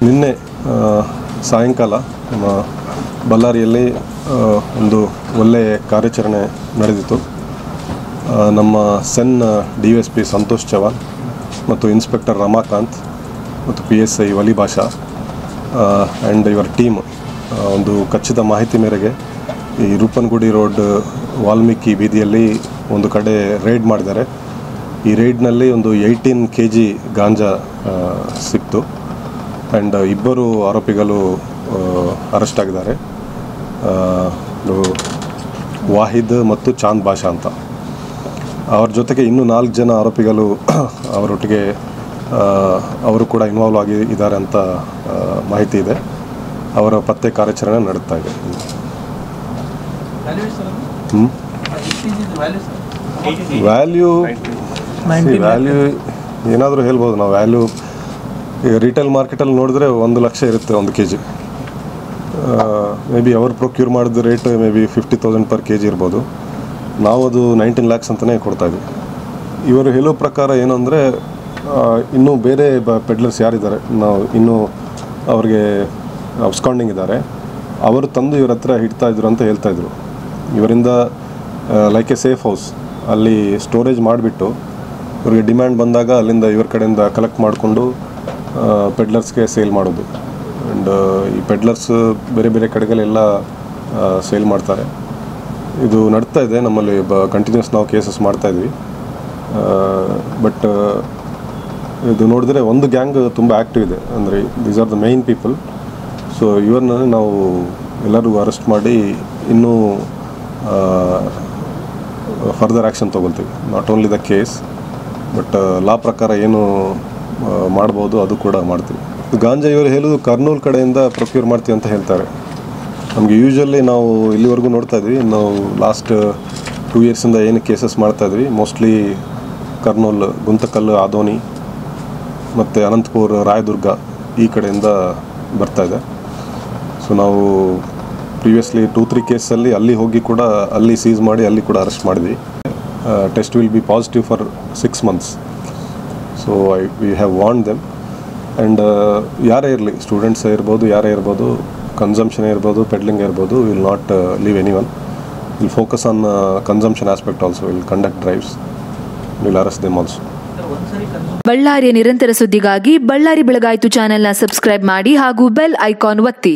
ನಿನ್ನೆ ಸಾಯಂಕಾಲ ನಮ್ಮ ಬಳ್ಳಾರಿಯಲ್ಲಿ ಒಂದು ಒಳ್ಳೆಯ ಕಾರ್ಯಾಚರಣೆ ನಡೆದಿತ್ತು. ನಮ್ಮ ಸೆನ್ DSP ಸಂತೋಷ್ ಚವಾನ್ ಮತ್ತು ಇನ್ಸ್ಪೆಕ್ಟರ್ ರಮಾಕಾಂತ್ ಮತ್ತು PSI ವಲಿ ಭಾಷಾ ಆ್ಯಂಡ್ ಇವರ್ ಟೀಮ್ ಒಂದು ಖಚಿತ ಮಾಹಿತಿ ಮೇರೆಗೆ ಈ ರೂಪನಗುಡಿ ರೋಡ್ ವಾಲ್ಮೀಕಿ ಬೀದಿಯಲ್ಲಿ ಒಂದು ಕಡೆ ರೈಡ್ ಮಾಡಿದ್ದಾರೆ. ಈ ರೈಡ್ನಲ್ಲಿ ಒಂದು 18 kg ಗಾಂಜಾ ಸಿಕ್ತು ಆ್ಯಂಡ್ ಇಬ್ಬರು ಆರೋಪಿಗಳು ಅರೆಸ್ಟ್ ಆಗಿದ್ದಾರೆ. ವಾಹಿದ್ ಮತ್ತು ಚಾಂದ್ ಭಾಷಾ ಅಂತ. ಅವ್ರ ಜೊತೆಗೆ ಇನ್ನೂ 4 ಜನ ಆರೋಪಿಗಳು ಅವರೊಟ್ಟಿಗೆ ಅವರು ಕೂಡ ಇನ್ವಾಲ್ವ್ ಇದ್ದಾರೆ ಅಂತ ಮಾಹಿತಿ ಇದೆ. ಅವರ ಪತ್ತೆ ಕಾರ್ಯಾಚರಣೆ ನಡೀತಾ ಇದೆ. ವ್ಯಾಲ್ಯೂ ಏನಾದರೂ ಹೇಳ್ಬೋದು ನಾವು. ವ್ಯಾಲ್ಯೂ ಈಗ ರಿಟೇಲ್ ಮಾರ್ಕೆಟಲ್ಲಿ ನೋಡಿದ್ರೆ 1 ಲಕ್ಷ ಇರುತ್ತೆ 1 kg. ಮೇ ಬಿ ಅವರು ಪ್ರೊಕ್ಯೂರ್ ಮಾಡಿದ rate may be 50,000 per kg ಇರ್ಬೋದು. ನಾವು ಅದು 19 lakhs ಅಂತಲೇ ಕೊಡ್ತಾಯಿದ್ವಿ. ಇವರು ಹೇಳೋ ಪ್ರಕಾರ ಏನು ಅಂದರೆ ಇನ್ನೂ ಬೇರೆ ಪೆಡ್ಲರ್ಸ್ ಯಾರಿದ್ದಾರೆ, ನಾವು ಇನ್ನೂ ಅವ್ರಿಗೆ ಅಬ್ಸ್ಕಾಂಡಿಂಗ್ ಇದ್ದಾರೆ, ಅವರು ತಂದು ಇವ್ರ ಹತ್ರ ಇಡ್ತಾಯಿದ್ರು ಅಂತ ಹೇಳ್ತಾಯಿದ್ರು. ಇವರಿಂದ ಲೈಕ್ ಎ ಸೇಫ್ ಹೌಸ್ ಅಲ್ಲಿ ಸ್ಟೋರೇಜ್ ಮಾಡಿಬಿಟ್ಟು ಇವ್ರಿಗೆ ಡಿಮ್ಯಾಂಡ್ ಬಂದಾಗ ಅಲ್ಲಿಂದ ಇವ್ರ ಕಡೆಯಿಂದ ಕಲೆಕ್ಟ್ ಮಾಡಿಕೊಂಡು ಪೆಡ್ಲರ್ಸ್ಗೆ ಸೇಲ್ ಮಾಡೋದು. ಆ್ಯಂಡ್ ಈ ಪೆಡ್ಲರ್ಸ್ ಬೇರೆ ಬೇರೆ ಕಡೆಗಳೆಲ್ಲ ಸೇಲ್ ಮಾಡ್ತಾರೆ. ಇದು ನಡ್ತಾ ಇದೆ ನಮ್ಮಲ್ಲಿ. ಕಂಟಿನ್ಯೂಸ್ ನಾವು ಕೇಸಸ್ ಮಾಡ್ತಾಯಿದ್ವಿ. ಬಟ್ ಇದು ನೋಡಿದ್ರೆ ಒಂದು ಗ್ಯಾಂಗ್ ತುಂಬ ಆ್ಯಕ್ಟಿವ್ ಇದೆ. ಅಂದರೆ these are the main people. So ಇವ್ರನ್ನ ನಾವು ಎಲ್ಲರಿಗೂ ಅರೆಸ್ಟ್ ಮಾಡಿ ಇನ್ನೂ ಫರ್ದರ್ ಆ್ಯಕ್ಷನ್ ತೊಗೊಳ್ತೀವಿ. Not only the case but law ಪ್ರಕಾರ ಏನು ಮಾಡ್ಬೋದು ಅದು ಕೂಡ ಮಾಡ್ತೀವಿ. ಗಾಂಜಾ ಇವರು ಹೇಳೋದು ಕರ್ನೂಲ್ ಕಡೆಯಿಂದ ಪ್ರೊಕ್ಯೂರ್ ಮಾಡ್ತೀವಿ ಅಂತ ಹೇಳ್ತಾರೆ. ನಮಗೆ ಯೂಶ್ವಲಿ ನಾವು ಇಲ್ಲಿವರೆಗೂ ನೋಡ್ತಾ ಇದ್ವಿ. ನಾವು ಲಾಸ್ಟ್ 2 yearsಯಿಂದ ಏನು ಕೇಸಸ್ ಮಾಡ್ತಾಯಿದ್ವಿ ಮೋಸ್ಟ್ಲಿ ಕರ್ನೂಲ್, ಗುಂತಕಲ್ಲು, ಆದೋನಿ ಮತ್ತು ಅನಂತಪುರ, ರಾಯದುರ್ಗ ಈ ಕಡೆಯಿಂದ ಬರ್ತಾಯಿದೆ. ಸೊ ನಾವು ಪ್ರೀವಿಯಸ್ಲಿ 2-3 ಕೇಸಲ್ಲಿ ಅಲ್ಲಿ ಹೋಗಿ ಕೂಡ ಅಲ್ಲಿ ಸೀಸ್ ಮಾಡಿ ಅಲ್ಲಿ ಕೂಡ ಅರೆಸ್ಟ್ ಮಾಡಿದ್ವಿ. Test will be positive for 6 months. So we have warn them. And ಯಾರೇ ಇರಲಿ, ಸ್ಟೂಡೆಂಟ್ಸೇ ಇರ್ಬೋದು, ಯಾರೇ ಇರ್ಬೋದು, ಕನ್ಸಂಪ್ಷನ್ ಇರ್ಬೋದು, ಪೆಡ್ಲಿಂಗ್ ಇರ್ಬೋದು, will not leave any one. Will focus on consumption aspect also. Will conduct drives. Will arrest them also. ಬಳ್ಳಾರಿಯ ನಿರಂತರ ಸುದ್ದಿಗಾಗಿ ಬಳ್ಳಾರಿ ಬೆಳಗಾಯಿತು ಚಾನೆಲ್ನ ಸಬ್ಸ್ಕ್ರೈಬ್ ಮಾಡಿ ಹಾಗೂ ಬೆಲ್ ಐಕಾನ್ ಒತ್ತಿ.